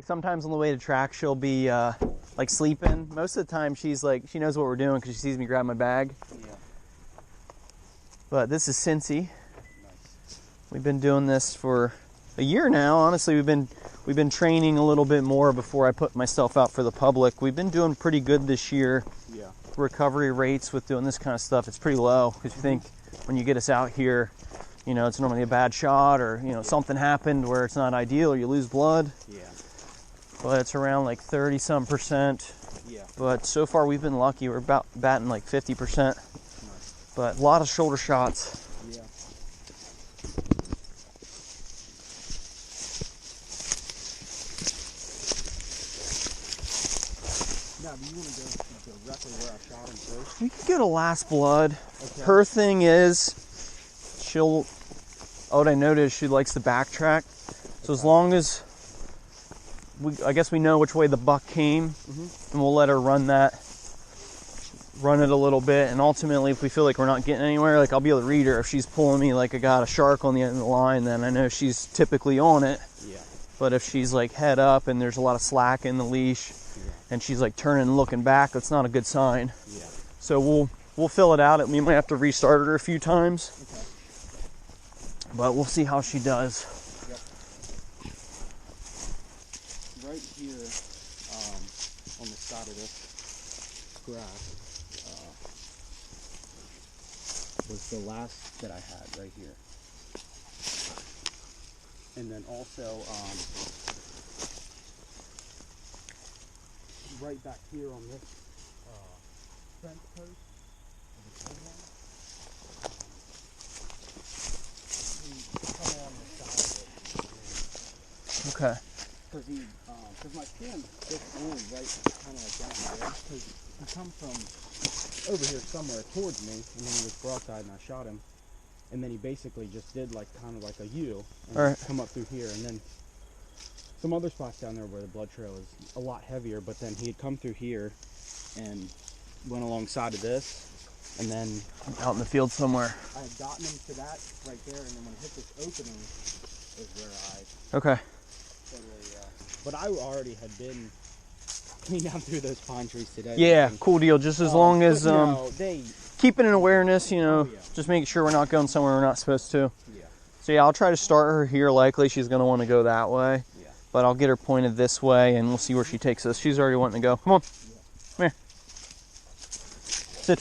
Sometimes on the way to track, she'll be like sleeping. Most of the time, she's like, she knows what we're doing because she sees me grab my bag. Yeah. But this is Cincy. Nice. We've been doing this for a year now. Honestly, we've been training a little bit more before I put myself out for the public. We've been doing pretty good this year. Yeah. Recovery rates with doing this kind of stuff, it's pretty low because you think when you get us out here, you know, it's normally a bad shot or, you know, something happened where it's not ideal or you lose blood. Yeah. But it's around like 30-some%. Yeah. But so far we've been lucky. We're about batting like 50%. Nice. But a lot of shoulder shots. Yeah. Now, do you want to go directly where I shot him first? We can go to last blood. Okay. Her thing is, what I noticed, she likes to backtrack. So as long as I guess we know which way the buck came, and we'll let her run it a little bit. And ultimately, if we feel like we're not getting anywhere, like I'll be able to read her. If she's pulling me like I got a shark on the end of the line, then I know she's typically on it. Yeah. But if she's like head up and there's a lot of slack in the leash, and she's like turning and looking back, that's not a good sign. Yeah. So we'll fill it out. We might have to restart her a few times. Okay. But we'll see how she does. Yep. Right here, on the side of this grass, was the last that I had right here. And then also, right back here on this fence post, come on the side of it. Okay. Because my stand just only right kind of like down there. Because he come from over here somewhere towards me, and then he was broadside, and I shot him. And then he basically just did like kind of like a U, and come up through here, and then some other spots down there where the blood trail is a lot heavier. But then he had come through here and went alongside of this, and then Out in the field somewhere. I had gotten him to that right there, and then when I hit this opening is where I Okay. totally. But I already had been clean down through those pine trees today. Yeah, cool deal. Just as long as they keeping an awareness, you know, yeah. just making sure we're not going somewhere we're not supposed to. Yeah. So yeah, I'll try to start her here. Likely she's going to want to go that way. Yeah. But I'll get her pointed this way and we'll see where she takes us. She's already wanting to go. Come on. Yeah. Come here. Sit.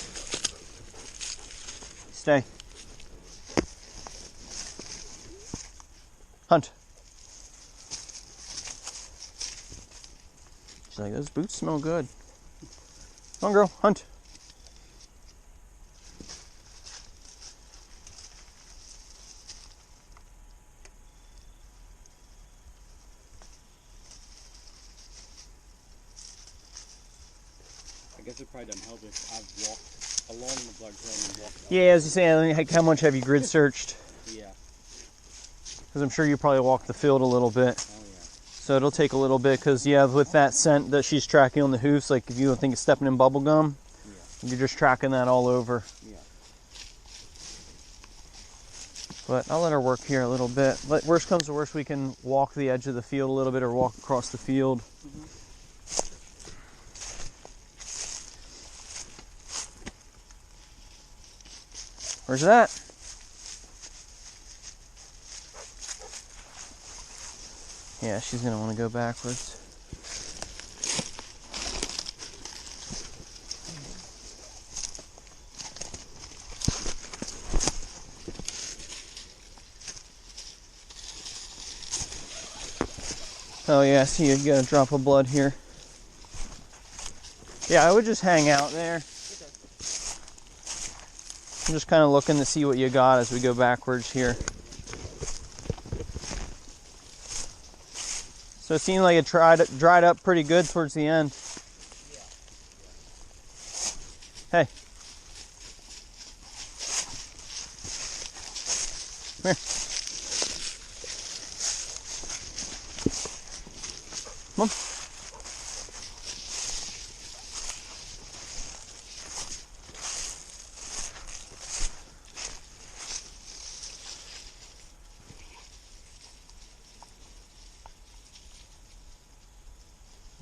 Stay. Hunt. She's like, those boots smell good. Come on, girl. Hunt. I guess it probably doesn't help if I've walked along the blood trail and walked up. Yeah, as you say, how much have you grid searched? Yeah. Because I'm sure you probably walked the field a little bit. Oh yeah. So it'll take a little bit because, yeah, with that scent that she's tracking on the hoofs, like if you don't think it's stepping in bubble gum, you're just tracking that all over. Yeah. But I'll let her work here a little bit. But worst comes to worst, we can walk the edge of the field a little bit or walk across the field. Where's that? Yeah, she's gonna want to go backwards. Oh yeah, see you got a drop of blood here. Yeah, I would just hang out there. I'm just kind of looking to see what you got as we go backwards here. So it seemed like it dried up pretty good towards the end. Hey. Come here. Come on.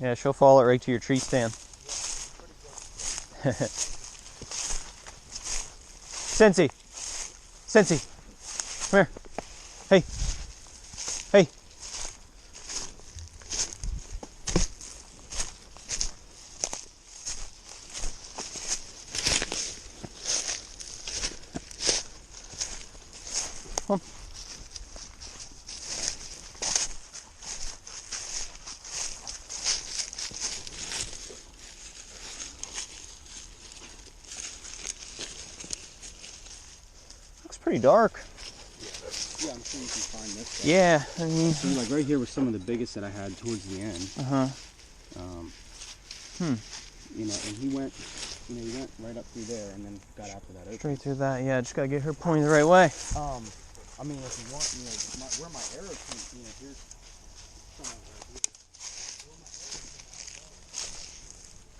Yeah, she'll follow it right to your tree stand. Cincy. Cincy. Come here. Hey. Hey. Come on. Looks pretty dark. Yeah, I'm sure you can find this stuff. Yeah, I mean. See, like right here was some of the biggest that I had towards the end. You know, and he went right up through there and then got out to that open. Straight through that, yeah. Just gotta get her pointed the right way. I mean, if you want, you know, where my arrow points, you know, here's some right here.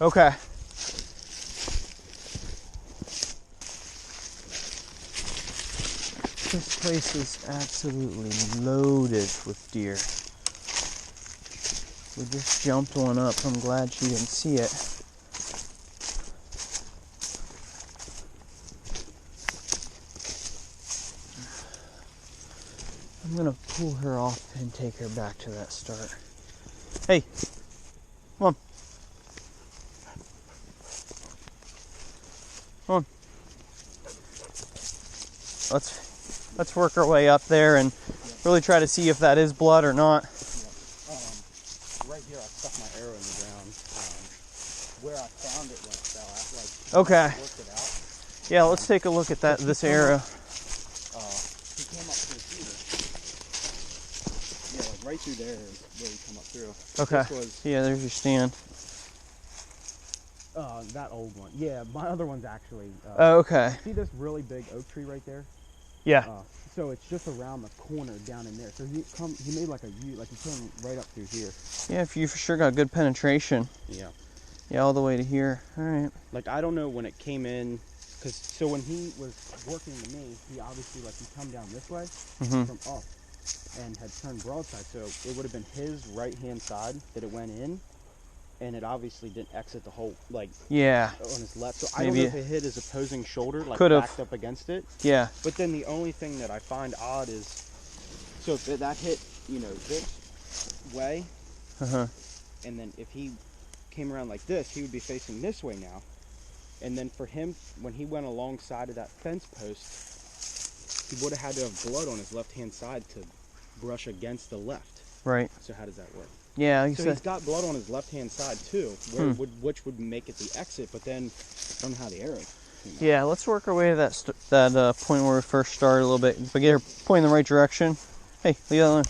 Okay. This place is absolutely loaded with deer. We just jumped one up. I'm glad she didn't see it. I'm gonna pull her off and take her back to that start. Hey, come on. Come on. Let's work our way up there and really try to see if that is blood or not. Right here, I stuck my arrow in the ground. Where I found it when it fell out, like Okay. worked it out. Yeah, let's take a look at this arrow. He came up through here. Yeah, like right through there is where he come up through. Okay. This was, Yeah, there's your stand. that old one. Yeah, my other one's actually. Oh, okay. See this really big oak tree right there? Yeah. So it's just around the corner down in there. So he made like a U, like he came right up through here. Yeah, if you for sure got good penetration. Yeah. Yeah, all the way to here. All right. Like I don't know when it came in, cause so when he was working to me, he obviously like he come down this way from up, and had turned broadside. So it would have been his right hand side that it went in, and it obviously didn't exit the whole like Yeah. on his left. So I don't know if it hit his opposing shoulder, like Could've. backed up against it. Yeah. But then the only thing that I find odd is, so if that hit, you know, this way, and then if he came around like this, he would be facing this way now. And then for him, when he went alongside of that fence post, he would have had to have blood on his left-hand side to brush against the left. Right. So how does that work? Yeah, So he's got blood on his left-hand side too, which would make it the exit, but then I don't know how the arrow came out. Yeah, let's work our way to that point where we first started a little bit. If I get her pointing in the right direction. Hey, leave that alone.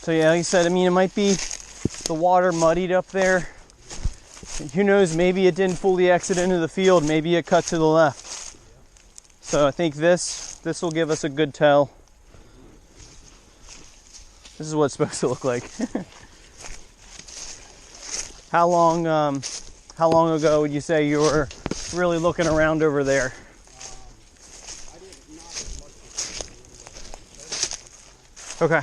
So yeah, like you said, I mean, it might be the water muddied up there. Who knows, maybe it didn't fully exit into the field. Maybe it cut to the left. So I think this will give us a good tell. This is what it's supposed to look like. How long ago would you say you were really looking around over there? I didn't not as much as Okay.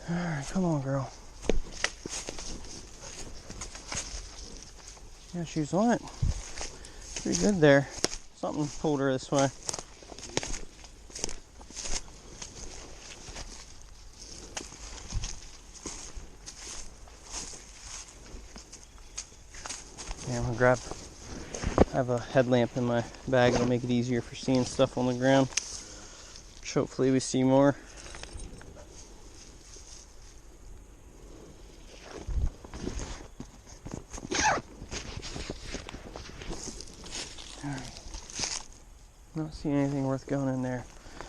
All right, come on, girl. Yeah, she was on it. Pretty good there. Something pulled her this way. Yeah, I'm gonna grab. I have a headlamp in my bag. It'll make it easier for seeing stuff on the ground. Which hopefully we see more. Not seeing anything worth going in there.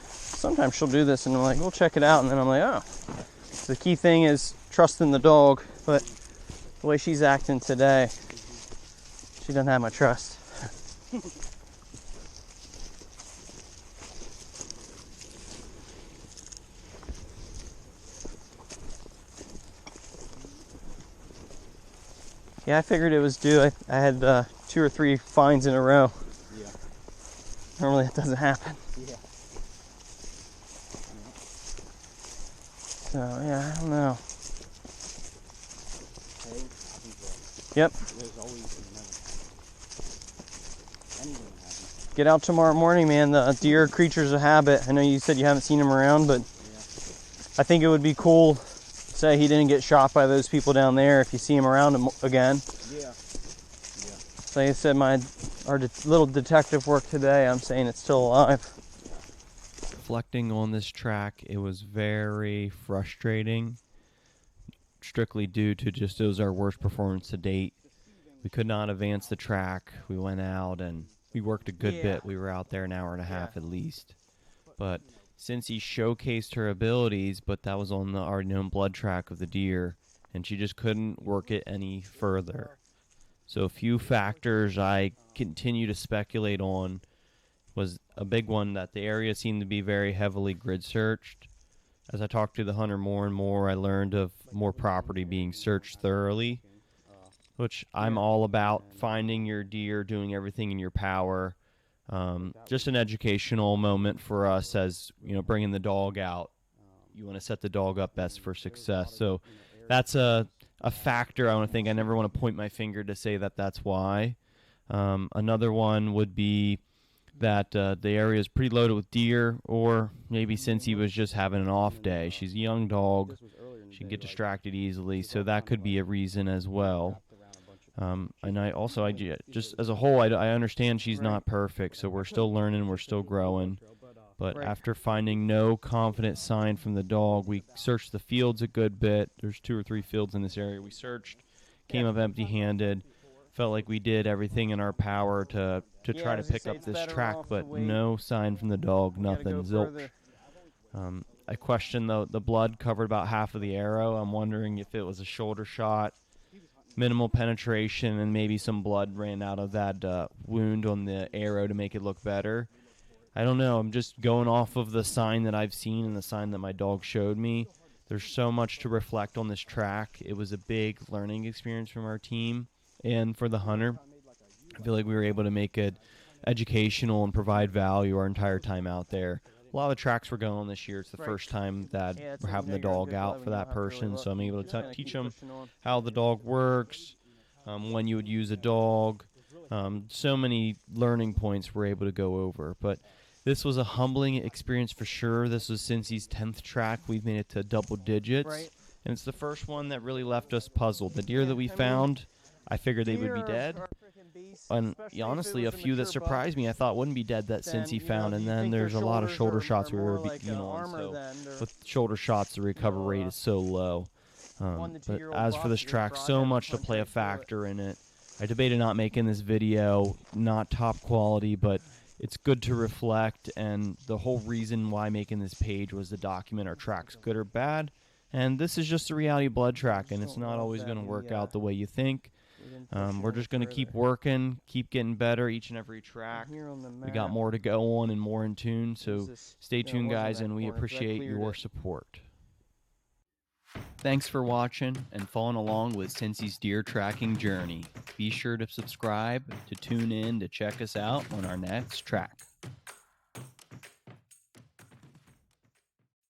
Sometimes she'll do this and I'm like, we'll check it out, and then I'm like, oh. So the key thing is trusting the dog, but the way she's acting today, She doesn't have my trust. Yeah, I figured it was due. I had 2 or 3 fines in a row. Yeah. Normally that doesn't happen. Yeah. So, yeah, I don't know. Hey, happens though. Yep. There's always, anything happens. Get out tomorrow morning, man. The deer creature's a habit. I know you said you haven't seen him around, but Yeah. I think it would be cool. Say he didn't get shot by those people down there if you see him around again. Yeah. Yeah. Like I said, our little detective work today, I'm saying it's still alive. Reflecting on this track, it was very frustrating, strictly due to just it was our worst performance to date. We could not advance the track. We went out and we worked a good bit. We were out there an hour and a half at least. But Cincy showcased her abilities, but that was on the already known blood track of the deer, and she just couldn't work it any further. So a few factors I continue to speculate on was a big one, that the area seemed to be very heavily grid searched. As I talked to the hunter more and more, I learned of more property being searched thoroughly, which I'm all about finding your deer, doing everything in your power. Just an educational moment for us as, you know, bringing the dog out. You want to set the dog up best for success. So that's a factor I never want to point my finger to say that that's why. Another one would be that the area is pretty loaded with deer, or maybe Cincy was just having an off day. She's a young dog. She can get distracted easily, so that could be a reason as well. And I just as a whole, I understand she's not perfect, so we're still learning, we're still growing. But after finding no confident sign from the dog, we searched the fields a good bit. There's 2 or 3 fields in this area. We searched, came up empty-handed, felt like we did everything in our power to try to pick up this track, but no sign from the dog, nothing, zilch. I question the blood covered about half of the arrow. I'm wondering if it was a shoulder shot, minimal penetration, and maybe some blood ran out of that wound on the arrow to make it look better. I don't know. I'm just going off of the sign that I've seen and the sign that my dog showed me. There's so much to reflect on this track. It was a big learning experience from our team and for the hunter. I feel like we were able to make it educational and provide value our entire time out there. A lot of the tracks we're going on this year, it's the first time that we're having the dog out for that person, so I'm able to teach them how the dog works, when you would use a dog. So many learning points we're able to go over. But this was a humbling experience for sure. This was Cincy's 10th track. We've made it to double digits. And it's the first one that really left us puzzled. The deer that we found, I figured they would be dead. And honestly, a few that surprised me, I thought wouldn't be dead that Cincy found. And then there's a lot of shoulder shots we were on. So with shoulder shots, the recovery rate is so low. But as for this track, so much to play a factor in it. I debated not making this video, not top quality, but it's good to reflect, and the whole reason why making this page was to document our tracks, good or bad. And this is just a reality blood track, and it's not always going to work out the way you think. We're just going to keep working, keep getting better each and every track. We got more to go on and more in tune, so stay tuned, guys, and we appreciate your support. Thanks for watching and following along with Cincy's deer tracking journey. Be sure to subscribe to tune in to check us out on our next track.